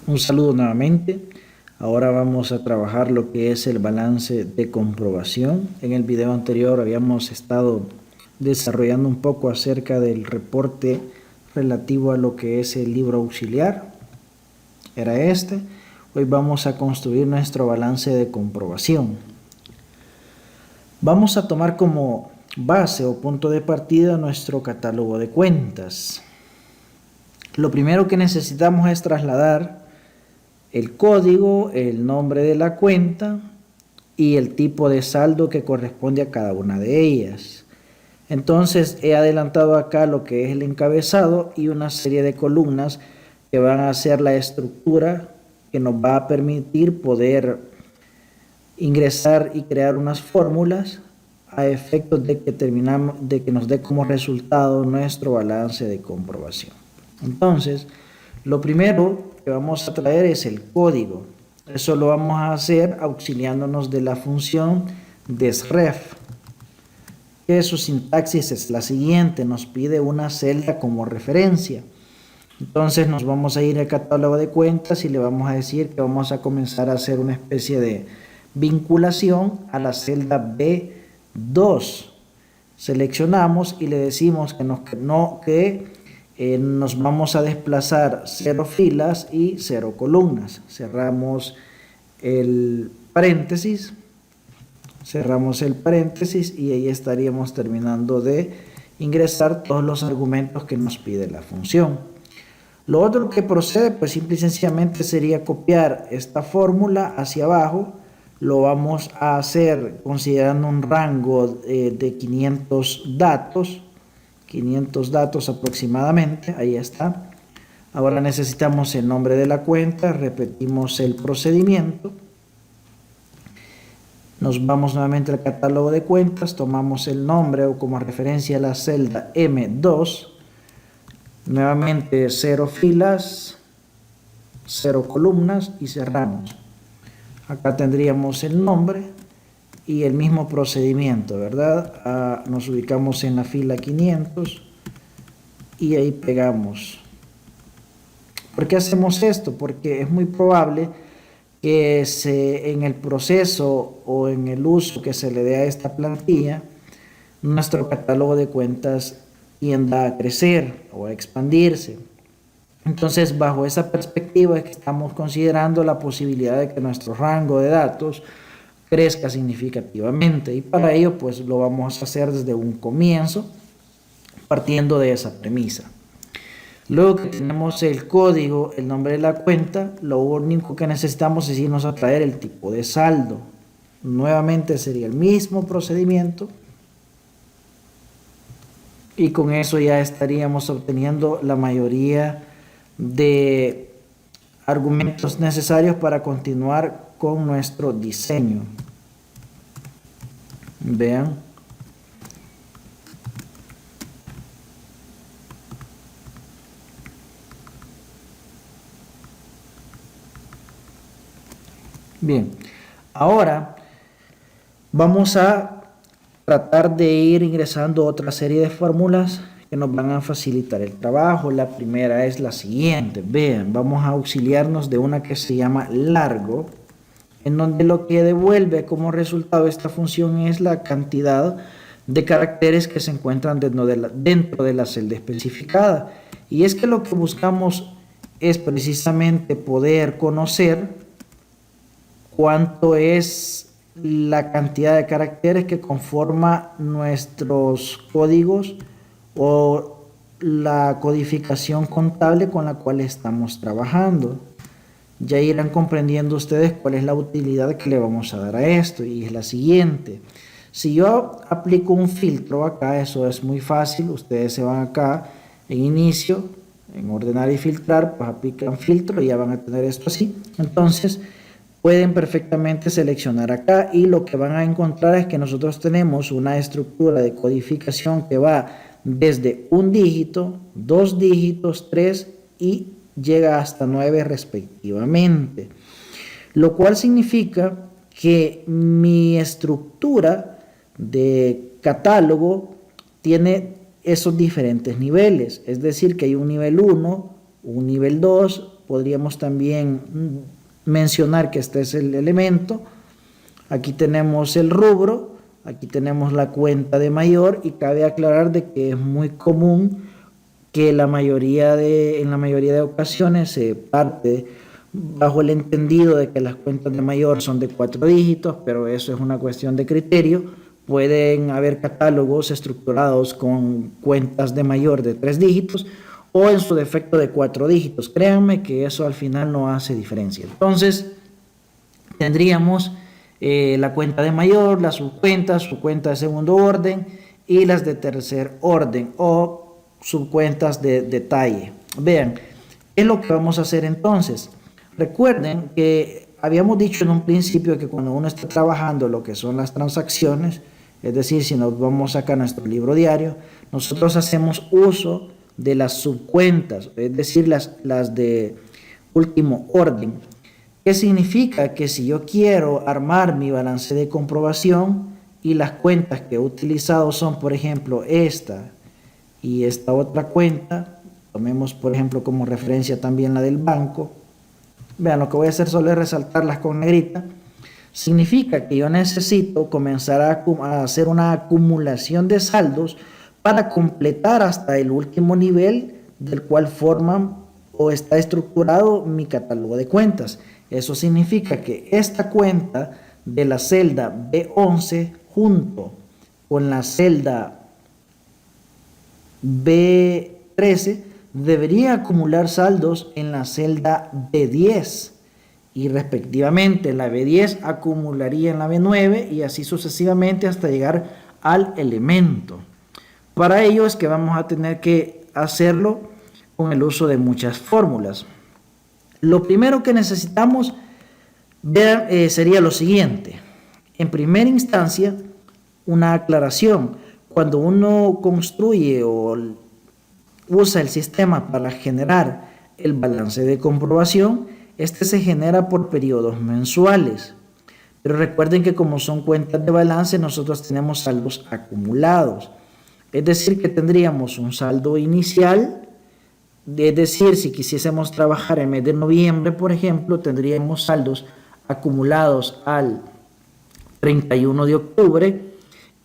Un saludo nuevamente. Ahora vamos a trabajar lo que es el balance de comprobación. En el video anterior habíamos estado desarrollando un poco acerca del reporte relativo a lo que es el libro auxiliar. Era este. Hoy vamos a construir nuestro balance de comprobación. Vamos a tomar como base o punto de partida nuestro catálogo de cuentas. Lo primero que necesitamos es trasladar el código, el nombre de la cuenta y el tipo de saldo que corresponde a cada una de ellas. Entonces he adelantado acá lo que es el encabezado y una serie de columnas que van a ser la estructura que nos va a permitir poder ingresar y crear unas fórmulas a efectos de que nos dé como resultado nuestro balance de comprobación. Entonces, lo primero que vamos a traer es el código. Eso lo vamos a hacer auxiliándonos de la función desref, que su sintaxis es la siguiente: nos pide una celda como referencia. Entonces nos vamos a ir al catálogo de cuentas y le vamos a decir que vamos a comenzar a hacer una especie de vinculación a la celda B2. Seleccionamos y le decimos que nos vamos a desplazar 0 filas y 0 columnas. Cerramos el paréntesis y ahí estaríamos terminando de ingresar todos los argumentos que nos pide la función. Lo otro que procede, pues simple y sencillamente sería copiar esta fórmula hacia abajo. Lo vamos a hacer considerando un rango de 500 datos aproximadamente. Ahí está. Ahora necesitamos el nombre de la cuenta, repetimos el procedimiento. Nos vamos nuevamente al catálogo de cuentas, tomamos el nombre o como referencia la celda M2. Nuevamente 0 filas, 0 columnas y cerramos. Acá tendríamos el nombre y el mismo procedimiento, ¿verdad? Nos ubicamos en la fila 500 y ahí pegamos. ¿Por qué hacemos esto? Porque es muy probable que en el proceso o en el uso que se le dé a esta plantilla, nuestro catálogo de cuentas tienda a crecer o a expandirse. Entonces, bajo esa perspectiva es que estamos considerando la posibilidad de que nuestro rango de datos crezca significativamente, y para ello pues lo vamos a hacer desde un comienzo, partiendo de esa premisa. Luego que tenemos el código, el nombre de la cuenta, lo único que necesitamos es irnos a traer el tipo de saldo. Nuevamente sería el mismo procedimiento y con eso ya estaríamos obteniendo la mayoría de argumentos necesarios para continuar con nuestro diseño. Vean. Bien, ahora vamos a tratar de ir ingresando otra serie de fórmulas que nos van a facilitar el trabajo. La primera es la siguiente. Vean, vamos a auxiliarnos de una que se llama largo, en donde lo que devuelve como resultado esta función es la cantidad de caracteres que se encuentran dentro de la celda especificada. Y es que lo que buscamos es precisamente poder conocer cuánto es la cantidad de caracteres que conforma nuestros códigos o la codificación contable con la cual estamos trabajando. Ya irán comprendiendo ustedes cuál es la utilidad que le vamos a dar a esto, y es la siguiente. Si yo aplico un filtro acá, eso es muy fácil. Ustedes se van acá en inicio, en ordenar y filtrar, pues aplican filtro y ya van a tener esto así. Entonces pueden perfectamente seleccionar acá y lo que van a encontrar es que nosotros tenemos una estructura de codificación que va desde un dígito, 2 dígitos, 3 y llega hasta 9 respectivamente, lo cual significa que mi estructura de catálogo tiene esos diferentes niveles, es decir que hay un nivel 1, un nivel 2, podríamos también mencionar que este es el elemento. Aquí tenemos el rubro, aquí tenemos la cuenta de mayor y cabe aclarar de que es muy común que en la mayoría de ocasiones se parte bajo el entendido de que las cuentas de mayor son de 4 dígitos, pero eso es una cuestión de criterio. Pueden haber catálogos estructurados con cuentas de mayor de 3 dígitos o en su defecto de 4 dígitos. Créanme que eso al final no hace diferencia. Entonces, tendríamos la cuenta de mayor, las subcuentas, su cuenta de segundo orden y las de tercer orden o subcuentas de detalle. Vean, ¿qué es lo que vamos a hacer entonces? Recuerden que habíamos dicho en un principio que cuando uno está trabajando lo que son las transacciones, es decir, si nos vamos acá a nuestro libro diario, nosotros hacemos uso de las subcuentas, es decir, las de último orden. ¿Qué significa? Que si yo quiero armar mi balance de comprobación y las cuentas que he utilizado son, por ejemplo, esta y esta otra cuenta, tomemos por ejemplo como referencia también la del banco. Vean, lo que voy a hacer solo es resaltarlas con negrita. Significa que yo necesito comenzar a hacer una acumulación de saldos para completar hasta el último nivel del cual forman o está estructurado mi catálogo de cuentas. Eso significa que esta cuenta de la celda B11 junto con la celda B13 debería acumular saldos en la celda B10 y respectivamente la B10 acumularía en la B9 y así sucesivamente hasta llegar al elemento. Para ello es que vamos a tener que hacerlo con el uso de muchas fórmulas. Lo primero que necesitamos ver sería lo siguiente. En primera instancia, una aclaración. Cuando uno construye o usa el sistema para generar el balance de comprobación, este se genera por periodos mensuales. Pero recuerden que como son cuentas de balance, nosotros tenemos saldos acumulados. Es decir, que tendríamos un saldo inicial. Es decir, si quisiésemos trabajar el mes de noviembre, por ejemplo, tendríamos saldos acumulados al 31 de octubre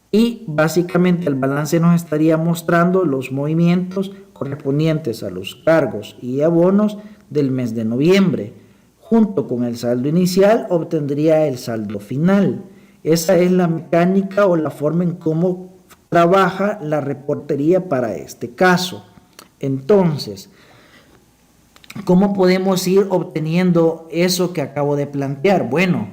y básicamente el balance nos estaría mostrando los movimientos correspondientes a los cargos y abonos del mes de noviembre. Junto con el saldo inicial obtendría el saldo final. Esa es la mecánica o la forma en cómo trabaja la reportería para este caso. Entonces, ¿cómo podemos ir obteniendo eso que acabo de plantear? Bueno,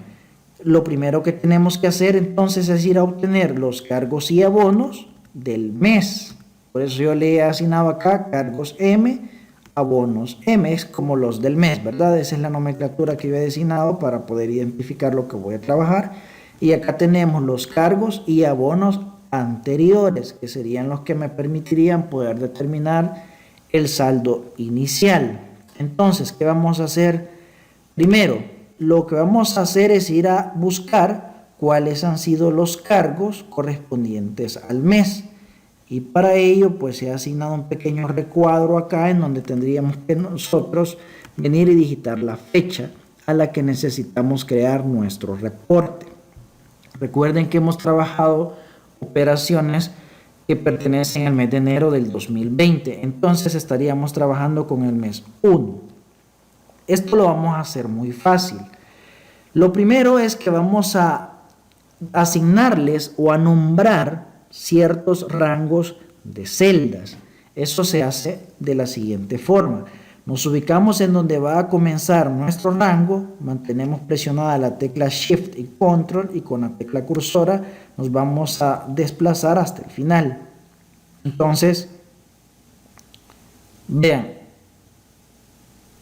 lo primero que tenemos que hacer entonces es ir a obtener los cargos y abonos del mes. Por eso yo le he asignado acá cargos M, abonos M, es como los del mes, ¿verdad? Esa es la nomenclatura que yo he designado para poder identificar lo que voy a trabajar. Y acá tenemos los cargos y abonos anteriores, que serían los que me permitirían poder determinar el saldo inicial. Entonces, ¿qué vamos a hacer? Primero, lo que vamos a hacer es ir a buscar cuáles han sido los cargos correspondientes al mes. Y para ello, pues se ha asignado un pequeño recuadro acá en donde tendríamos que nosotros venir y digitar la fecha a la que necesitamos crear nuestro reporte. Recuerden que hemos trabajado operaciones que pertenecen al mes de enero del 2020. Entonces estaríamos trabajando con el mes 1. Esto lo vamos a hacer muy fácil. Lo primero es que vamos a asignarles o a nombrar ciertos rangos de celdas. Eso se hace de la siguiente forma. Nos ubicamos en donde va a comenzar nuestro rango, mantenemos presionada la tecla Shift y Control y con la tecla cursora nos vamos a desplazar hasta el final. Entonces, vean,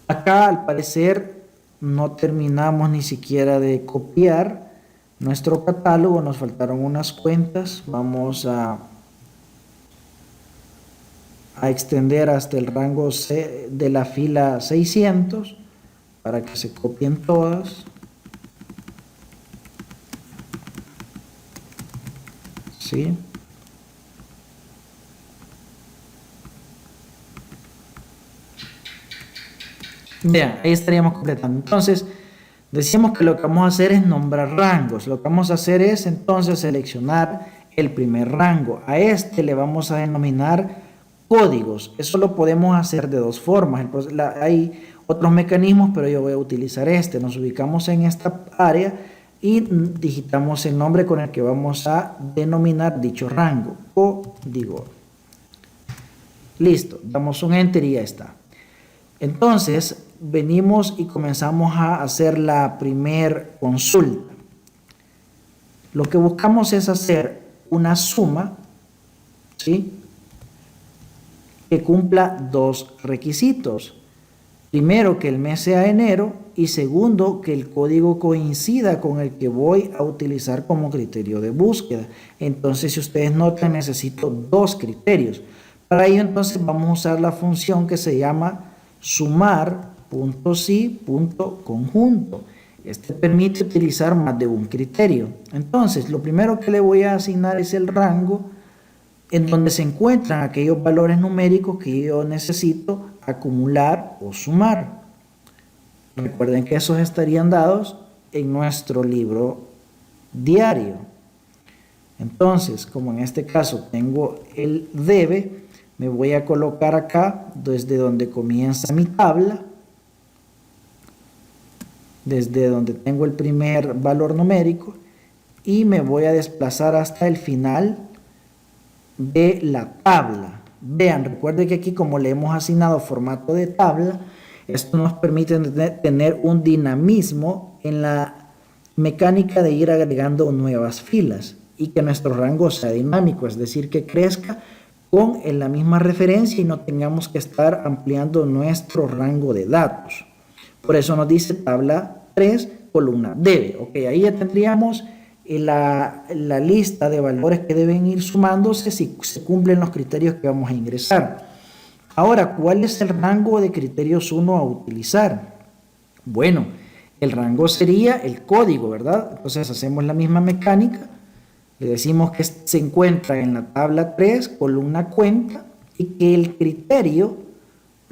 acá al parecer no terminamos ni siquiera de copiar nuestro catálogo, nos faltaron unas cuentas. Vamos a extender hasta el rango de la fila 600 para que se copien todas. ¿Sí? Vean, ahí estaríamos completando. Entonces, decíamos que lo que vamos a hacer es nombrar rangos. Lo que vamos a hacer es entonces seleccionar el primer rango. A este le vamos a denominar códigos. Eso lo podemos hacer de dos formas. Hay otros mecanismos, pero yo voy a utilizar este. Nos ubicamos en esta área y digitamos el nombre con el que vamos a denominar dicho rango. Código. Listo. Damos un enter y ya está. Entonces, venimos y comenzamos a hacer la primer consulta. Lo que buscamos es hacer una suma, ¿sí?, que cumpla dos requisitos. Primero, que el mes sea enero, y segundo, que el código coincida con el que voy a utilizar como criterio de búsqueda. Entonces, si ustedes notan, necesito dos criterios. Para ello, entonces, vamos a usar la función que se llama sumar.si.conjunto. Este permite utilizar más de un criterio. Entonces, lo primero que le voy a asignar es el rango en donde se encuentran aquellos valores numéricos que yo necesito acumular o sumar. Recuerden que esos estarían dados en nuestro libro diario. Entonces, como en este caso tengo el debe, me voy a colocar acá desde donde comienza mi tabla, desde donde tengo el primer valor numérico, y me voy a desplazar hasta el final de la tabla. Vean, recuerden que aquí, como le hemos asignado formato de tabla, esto nos permite tener un dinamismo en la mecánica de ir agregando nuevas filas y que nuestro rango sea dinámico, es decir, que crezca con la misma referencia y no tengamos que estar ampliando nuestro rango de datos. Por eso nos dice tabla 3, columna debe. Ok, ahí ya tendríamos la lista de valores que deben ir sumándose si se cumplen los criterios que vamos a ingresar. Ahora, ¿cuál es el rango de criterios 1 a utilizar? Bueno, el rango sería el código, ¿verdad? Entonces hacemos la misma mecánica. Le decimos que se encuentra en la tabla 3, columna cuenta, y que el criterio,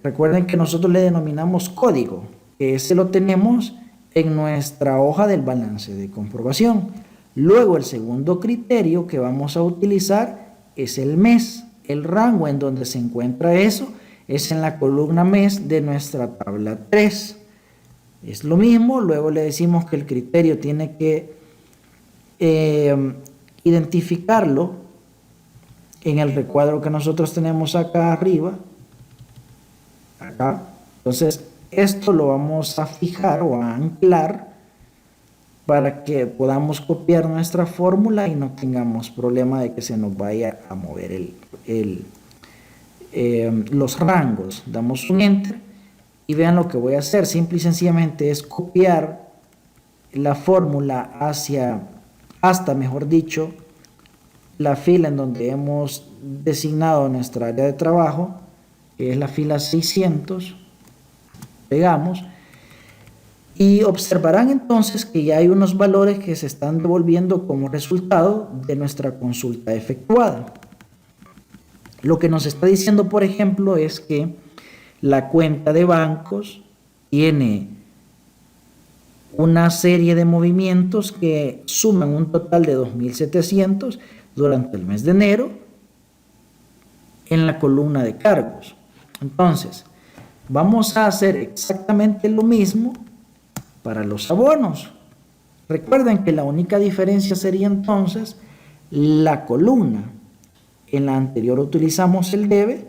recuerden que nosotros le denominamos código, que ese lo tenemos en nuestra hoja del balance de comprobación. Luego, el segundo criterio que vamos a utilizar es el mes. El rango en donde se encuentra eso es en la columna mes de nuestra tabla 3. Es lo mismo. Luego le decimos que el criterio tiene que identificarlo en el recuadro que nosotros tenemos acá arriba. Acá. Entonces, esto lo vamos a fijar o a anclar para que podamos copiar nuestra fórmula y no tengamos problema de que se nos vaya a mover los rangos. Damos un enter y vean lo que voy a hacer. Simple y sencillamente es copiar la fórmula hasta, mejor dicho, la fila en donde hemos designado nuestra área de trabajo, que es la fila 600. Pegamos. Y observarán entonces que ya hay unos valores que se están devolviendo como resultado de nuestra consulta efectuada. Lo que nos está diciendo, por ejemplo, es que la cuenta de bancos tiene una serie de movimientos que suman un total de 2.700 durante el mes de enero en la columna de cargos. Entonces, vamos a hacer exactamente lo mismo para los abonos. Recuerden que la única diferencia sería entonces la columna. En la anterior utilizamos el debe,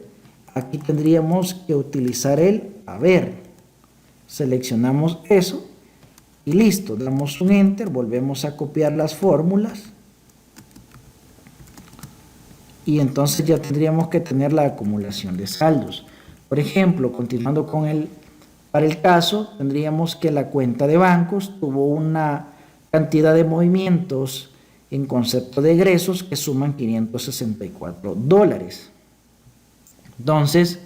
aquí tendríamos que utilizar el haber. Seleccionamos eso y listo, damos un enter, volvemos a copiar las fórmulas y entonces ya tendríamos que tener la acumulación de saldos. Por ejemplo, continuando con para el caso, tendríamos que la cuenta de bancos tuvo una cantidad de movimientos en concepto de egresos que suman $564. Entonces,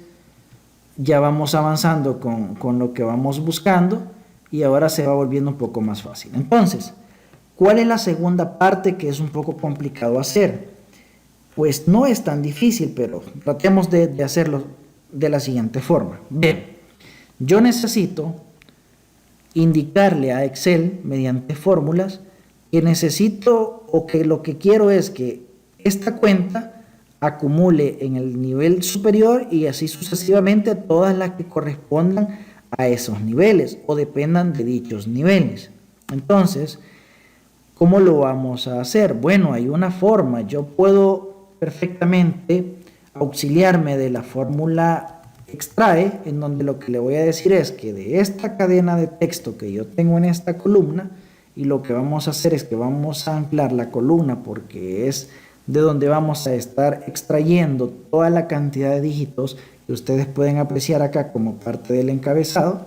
ya vamos avanzando con lo que vamos buscando y ahora se va volviendo un poco más fácil. Entonces, ¿cuál es la segunda parte que es un poco complicado hacer? Pues no es tan difícil, pero tratemos de hacerlo de la siguiente forma. Bien. yo necesito indicarle a Excel mediante fórmulas que necesito o que lo que quiero es que esta cuenta acumule en el nivel superior y así sucesivamente todas las que correspondan a esos niveles o dependan de dichos niveles. Entonces, ¿cómo lo vamos a hacer? Bueno, hay una forma. Yo puedo perfectamente auxiliarme de la fórmula extrae, en donde lo que le voy a decir es que de esta cadena de texto que yo tengo en esta columna, y lo que vamos a hacer es que vamos a anclar la columna porque es de donde vamos a estar extrayendo toda la cantidad de dígitos que ustedes pueden apreciar acá como parte del encabezado,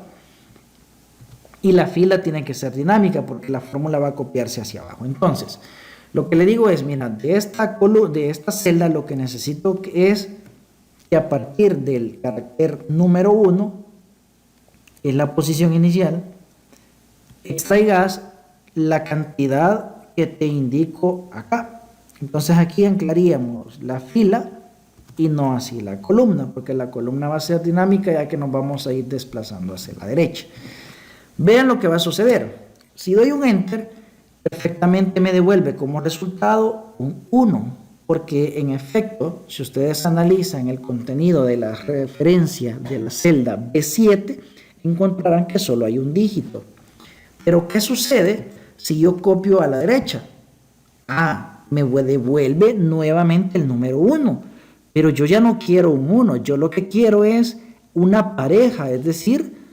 y la fila tiene que ser dinámica porque la fórmula va a copiarse hacia abajo. Entonces, lo que le digo es, mira, de esta celda lo que necesito es que a partir del carácter número 1, que es la posición inicial, extraigas la cantidad que te indico acá. Entonces aquí anclaríamos la fila y no así la columna, porque la columna va a ser dinámica ya que nos vamos a ir desplazando hacia la derecha. Vean lo que va a suceder. Si doy un enter, perfectamente me devuelve como resultado un 1, porque en efecto, si ustedes analizan el contenido de la referencia de la celda B7, encontrarán que solo hay un dígito. Pero ¿qué sucede si yo copio a la derecha? Me devuelve nuevamente el número 1, pero yo ya no quiero un 1, yo lo que quiero es una pareja, es decir,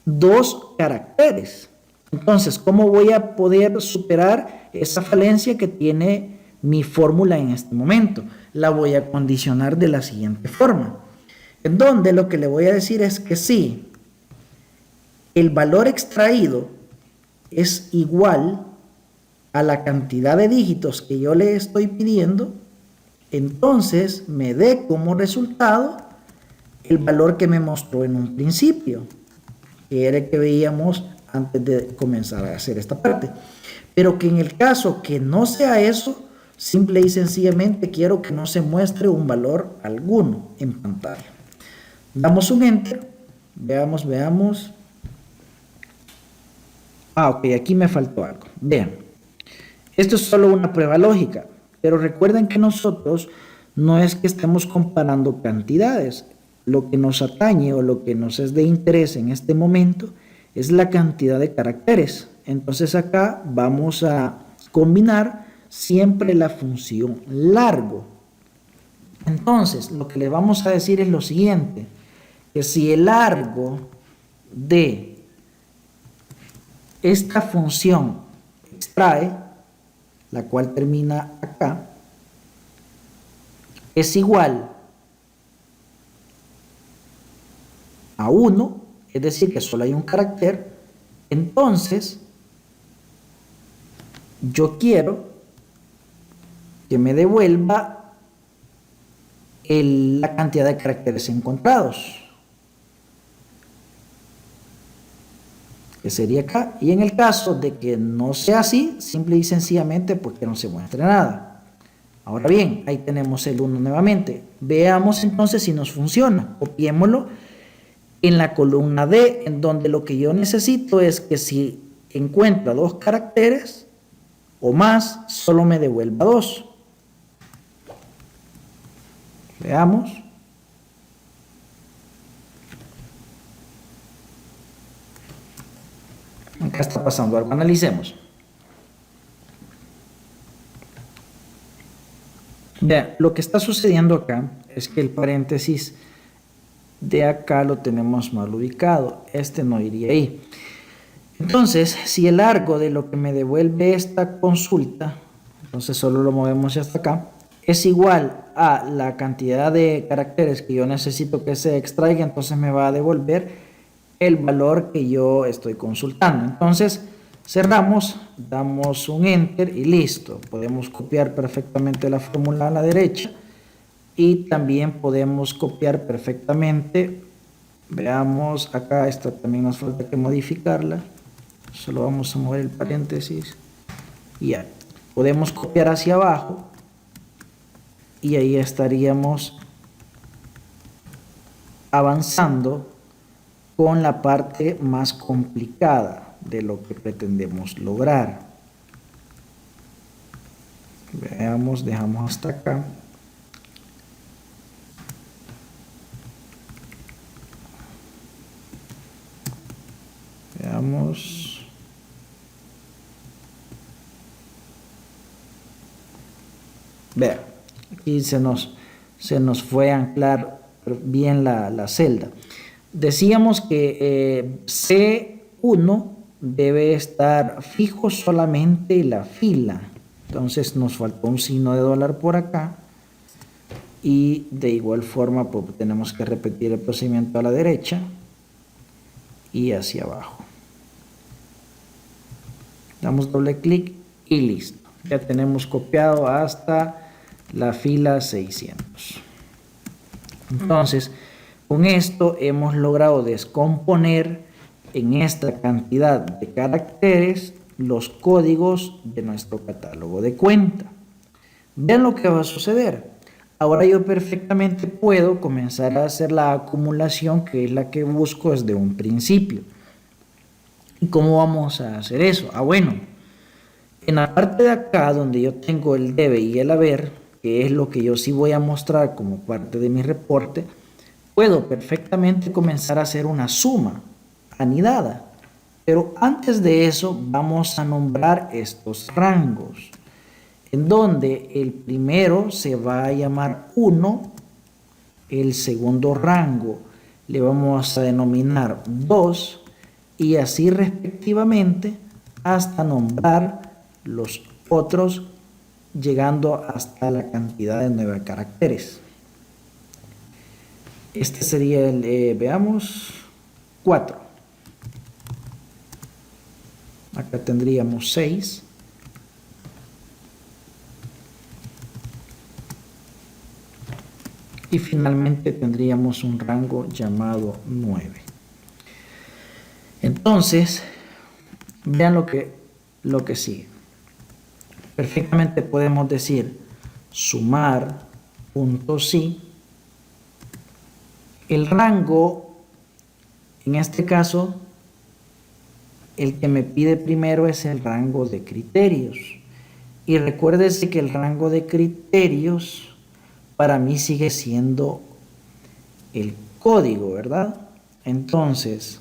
2 caracteres. Entonces, ¿cómo voy a poder superar esa falencia que tiene mi fórmula en este momento? La voy a condicionar de la siguiente forma, en donde lo que le voy a decir es que si el valor extraído es igual a la cantidad de dígitos que yo le estoy pidiendo, entonces me dé como resultado el valor que me mostró en un principio, que era el que veíamos antes de comenzar a hacer esta parte. Pero que en el caso que no sea eso, simple y sencillamente quiero que no se muestre un valor alguno en pantalla. Damos un enter, veamos. Ok, aquí me faltó algo. Vean, esto es solo una prueba lógica, pero recuerden que nosotros no es que estemos comparando cantidades. Lo que nos atañe o lo que nos es de interés en este momento es la cantidad de caracteres. Entonces acá vamos a combinar siempre la función largo. Entonces lo que le vamos a decir es lo siguiente, que si el largo de esta función extrae, la cual termina acá, es igual a 1, es decir, que solo hay un carácter, entonces yo quiero que me devuelva la cantidad de caracteres encontrados, que sería acá. Y en el caso de que no sea así, simple y sencillamente pues que no se muestre nada. Ahora bien, ahí tenemos el 1 nuevamente. Veamos entonces si nos funciona. Copiémoslo en la columna D, en donde lo que yo necesito es que si encuentra 2 caracteres o más, solo me devuelva 2. Veamos. Acá está pasando algo, analicemos. Vean, lo que está sucediendo acá es que el paréntesis de acá lo tenemos mal ubicado. Este no iría ahí. Entonces, si el largo de lo que me devuelve esta consulta, entonces solo lo movemos hasta acá, es igual a la cantidad de caracteres que yo necesito que se extraiga, entonces me va a devolver el valor que yo estoy consultando. Entonces cerramos, damos un enter y listo. Podemos copiar perfectamente la fórmula a la derecha y también podemos copiar perfectamente. Veamos acá, esta también nos falta que modificarla. Solo vamos a mover el paréntesis y ya. Podemos copiar hacia abajo y ahí estaríamos avanzando con la parte más complicada de lo que pretendemos lograr. Veamos, dejamos hasta acá. Veamos. Vean, aquí se nos fue a anclar bien la celda. Decíamos que C1 debe estar fijo solamente la fila. Entonces nos faltó un signo de dólar por acá. Y de igual forma pues, tenemos que repetir el procedimiento a la derecha y hacia abajo. Damos doble clic y listo. Ya tenemos copiado hasta la fila 600. Entonces, con esto hemos logrado descomponer en esta cantidad de caracteres los códigos de nuestro catálogo de cuenta. Vean lo que va a suceder. Ahora yo perfectamente puedo comenzar a hacer la acumulación, que es la que busco desde un principio. ¿Y cómo vamos a hacer eso? Bueno, en la parte de acá donde yo tengo el debe y el haber, que es lo que yo sí voy a mostrar como parte de mi reporte, puedo perfectamente comenzar a hacer una suma anidada. Pero antes de eso vamos a nombrar estos rangos, en donde el primero se va a llamar 1, el segundo rango le vamos a denominar 2 y así respectivamente hasta nombrar los otros, llegando hasta la cantidad de 9 caracteres. Este sería el, veamos, 4. Acá tendríamos 6. Y finalmente tendríamos un rango llamado 9. Entonces, vean lo que sigue. Perfectamente podemos decir sumar punto sí. El rango, en este caso, el que me pide primero es el rango de criterios. Y recuérdese que el rango de criterios para mí sigue siendo el código, ¿verdad? Entonces,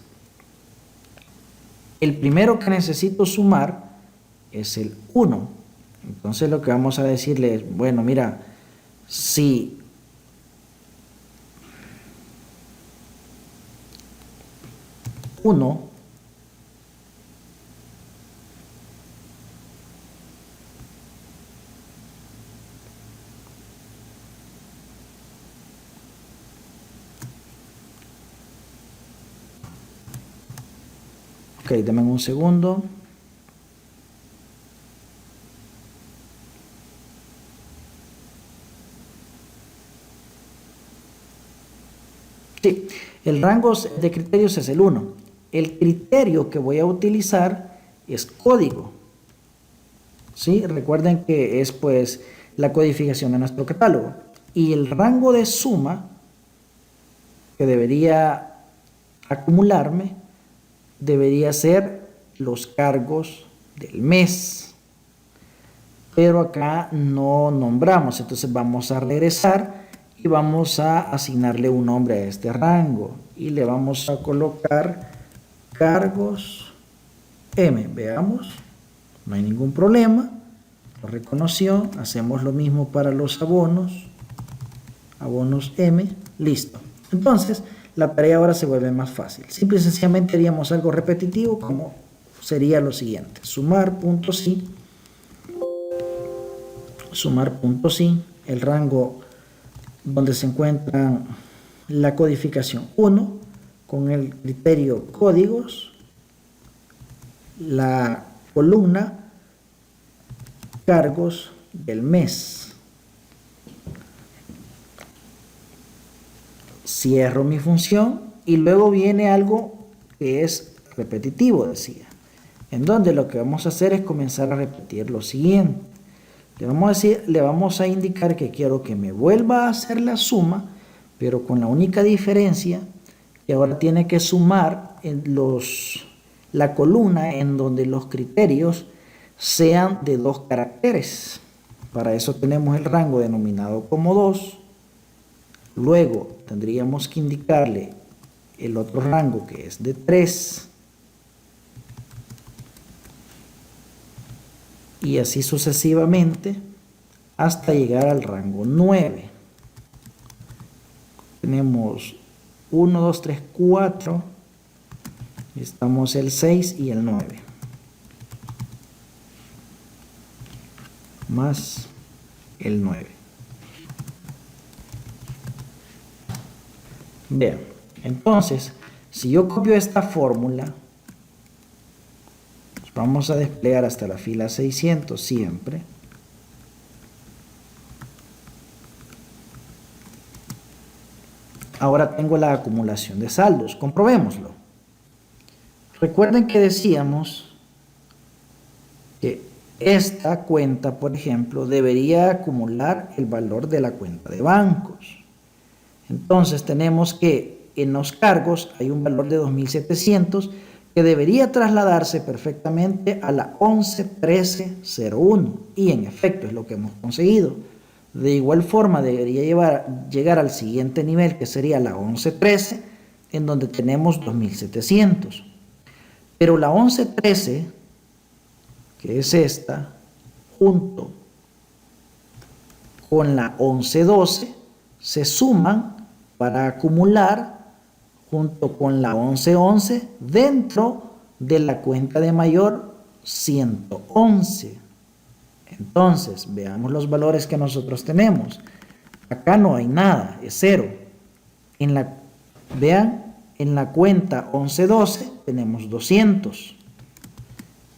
el primero que necesito sumar es el 1. Entonces lo que vamos a decirle es, bueno, mira, si uno ok, dame un segundo. Sí, el rango de criterios es el 1. El criterio que voy a utilizar es código. ¿Sí? Recuerden que es pues la codificación de nuestro catálogo. Y el rango de suma que debería acumularme debería ser los cargos del mes. Pero acá no nombramos, entonces vamos a regresar y vamos a asignarle un nombre a este rango y le vamos a colocar cargos M. Veamos, no hay ningún problema, lo reconoció. Hacemos lo mismo para los abonos, abonos M, listo. Entonces la tarea ahora se vuelve más fácil. Simple y sencillamente haríamos algo repetitivo, como sería lo siguiente: sumar punto sí, el rango donde se encuentra la codificación 1 con el criterio códigos, la columna cargos del mes. Cierro mi función y luego viene algo que es repetitivo, decía, en donde lo que vamos a hacer es comenzar a repetir lo siguiente. Le vamos a indicar que quiero que me vuelva a hacer la suma, pero con la única diferencia Y ahora tiene que sumar la columna en donde los criterios sean de 2 caracteres. Para eso tenemos el rango denominado como 2. Luego tendríamos que indicarle el otro rango que es de 3. Y así sucesivamente hasta llegar al rango 9. Tenemos 1, 2, 3, 4. Estamos el 6 y el 9. Más el 9. Vean, entonces, si yo copio esta fórmula, pues vamos a desplegar hasta la fila 600 siempre. Ahora tengo la acumulación de saldos. Comprobémoslo. Recuerden que decíamos que esta cuenta, por ejemplo, debería acumular el valor de la cuenta de bancos. Entonces tenemos que en los cargos hay un valor de 2.700 que debería trasladarse perfectamente a la 111301. Y en efecto es lo que hemos conseguido. De igual forma debería llegar al siguiente nivel, que sería la 1113, en donde tenemos 2.700. Pero la 1113, que es esta, junto con la 1112, se suman para acumular junto con la 1111 dentro de la cuenta de mayor 111. Entonces, veamos los valores que nosotros tenemos. Acá no hay nada, es 0. Vean, en la cuenta 1112 tenemos 200.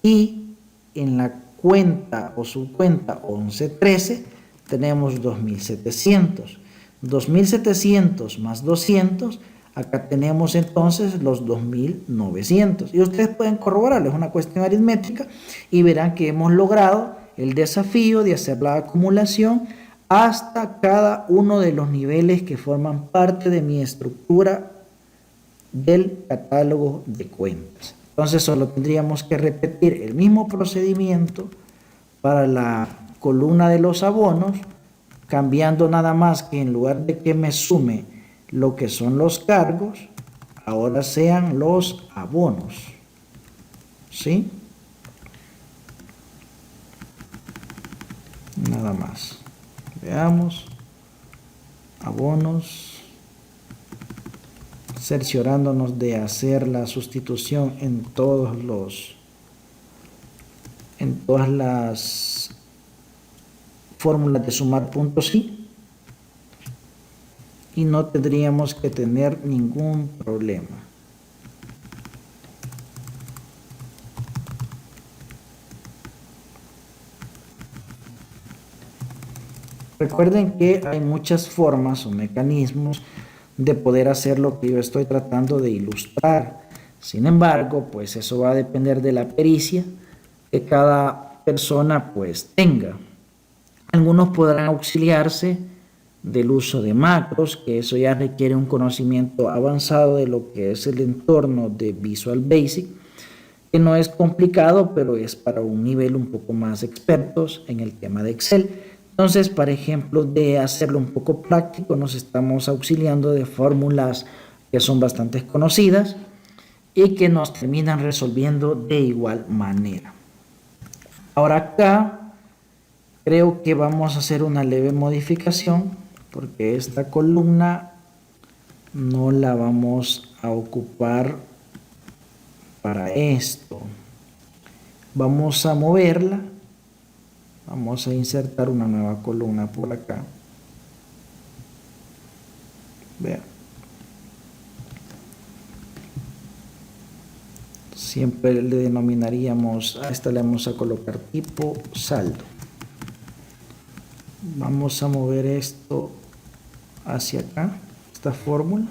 Y en la cuenta o subcuenta 1113 tenemos 2.700. 2.700 más 200, acá tenemos entonces los 2.900. Y ustedes pueden corroborarlo, es una cuestión aritmética, y verán que hemos logrado el desafío de hacer la acumulación hasta cada uno de los niveles que forman parte de mi estructura del catálogo de cuentas. Entonces solo tendríamos que repetir el mismo procedimiento para la columna de los abonos, cambiando nada más que en lugar de que me sume lo que son los cargos, ahora sean los abonos. ¿Sí? Nada más. Veamos. Abonos. Cerciorándonos de hacer la sustitución en todas las fórmulas de sumar puntos y no tendríamos que tener ningún problema. Recuerden que hay muchas formas o mecanismos de poder hacer lo que yo estoy tratando de ilustrar. Sin embargo, pues eso va a depender de la pericia que cada persona pues tenga. Algunos podrán auxiliarse del uso de macros, que eso ya requiere un conocimiento avanzado de lo que es el entorno de Visual Basic, que no es complicado, pero es para un nivel un poco más expertos en el tema de Excel. Entonces, por ejemplo, de hacerlo un poco práctico, nos estamos auxiliando de fórmulas que son bastante conocidas y que nos terminan resolviendo de igual manera. Ahora acá creo que vamos a hacer una leve modificación porque esta columna no la vamos a ocupar para esto. Vamos a moverla. Vamos a insertar una nueva columna por acá. Vean. Siempre le denominaríamos, a esta le vamos a colocar tipo saldo. Vamos a mover esto hacia acá, esta fórmula,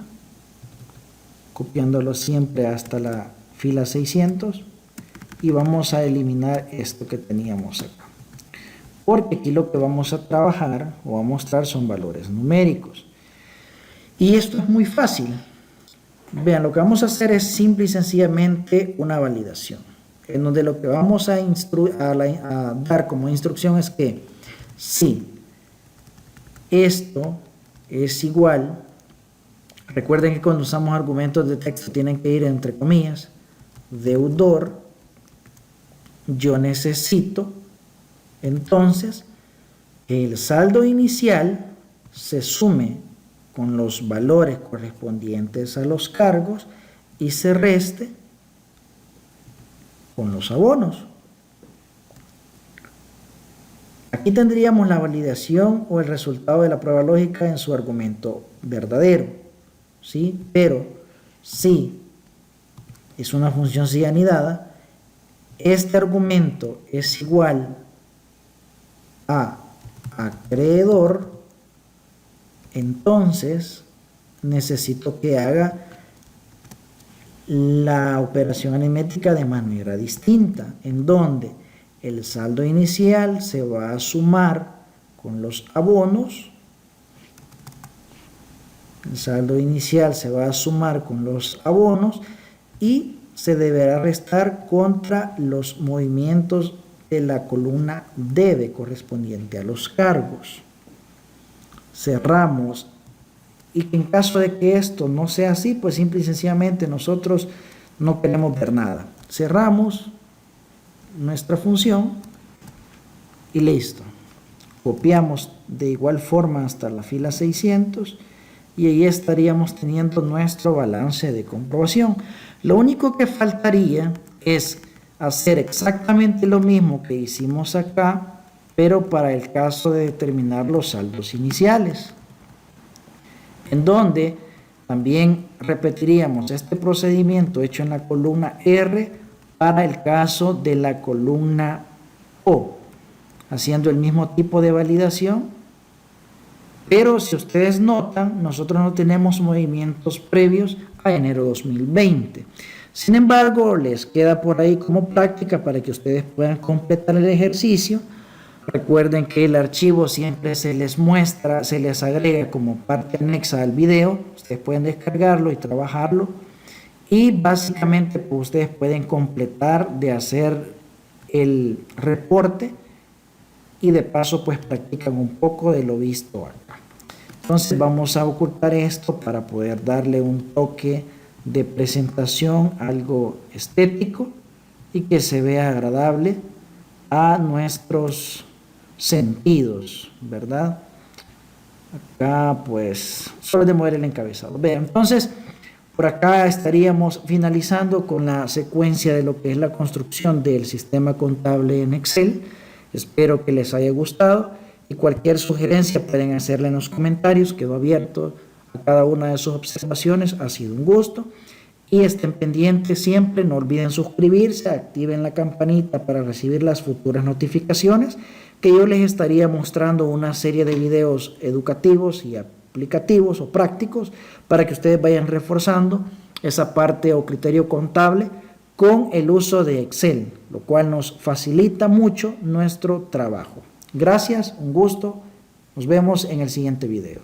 copiándolo siempre hasta la fila 600 y vamos a eliminar esto que teníamos acá. Porque aquí lo que vamos a trabajar o a mostrar son valores numéricos. Y esto es muy fácil. Vean, lo que vamos a hacer es simple y sencillamente una validación, en donde lo que vamos a dar como instrucción es que si esto es igual, recuerden que cuando usamos argumentos de texto tienen que ir entre comillas, deudor, yo necesito, entonces, que el saldo inicial se sume con los valores correspondientes a los cargos y se reste con los abonos. Aquí tendríamos la validación o el resultado de la prueba lógica en su argumento verdadero, ¿sí? Pero si es una función si anidada, este argumento es igual a acreedor, entonces necesito que haga la operación aritmética de manera distinta, en donde el saldo inicial se va a sumar con los abonos, el saldo inicial se va a sumar con los abonos y se deberá restar contra los movimientos de la columna debe correspondiente a los cargos. Cerramos, y que en caso de que esto no sea así, pues simple y sencillamente nosotros no queremos ver nada. Cerramos nuestra función y listo. Copiamos de igual forma hasta la fila 600 y ahí estaríamos teniendo nuestro balance de comprobación. Lo único que faltaría es hacer exactamente lo mismo que hicimos acá, pero para el caso de determinar los saldos iniciales, en donde también repetiríamos este procedimiento hecho en la columna R para el caso de la columna O, haciendo el mismo tipo de validación, pero si ustedes notan, nosotros no tenemos movimientos previos a enero 2020. Sin embargo, les queda por ahí como práctica para que ustedes puedan completar el ejercicio. Recuerden que el archivo siempre se les muestra, se les agrega como parte anexa al video. Ustedes pueden descargarlo y trabajarlo. Y básicamente pues, ustedes pueden completar de hacer el reporte y de paso pues practican un poco de lo visto acá. Entonces vamos a ocultar esto para poder darle un toque de presentación, algo estético y que se vea agradable a nuestros sentidos, ¿verdad? Acá pues solo de mover el encabezado. Vean, entonces por acá estaríamos finalizando con la secuencia de lo que es la construcción del sistema contable en Excel. Espero que les haya gustado y cualquier sugerencia pueden hacerla en los comentarios. Quedo abierto a cada una de sus observaciones. Ha sido un gusto y estén pendientes siempre. No olviden suscribirse, activen la campanita para recibir las futuras notificaciones, que yo les estaría mostrando una serie de videos educativos y aplicativos o prácticos para que ustedes vayan reforzando esa parte o criterio contable con el uso de Excel, lo cual nos facilita mucho nuestro trabajo. Gracias, un gusto, nos vemos en el siguiente video.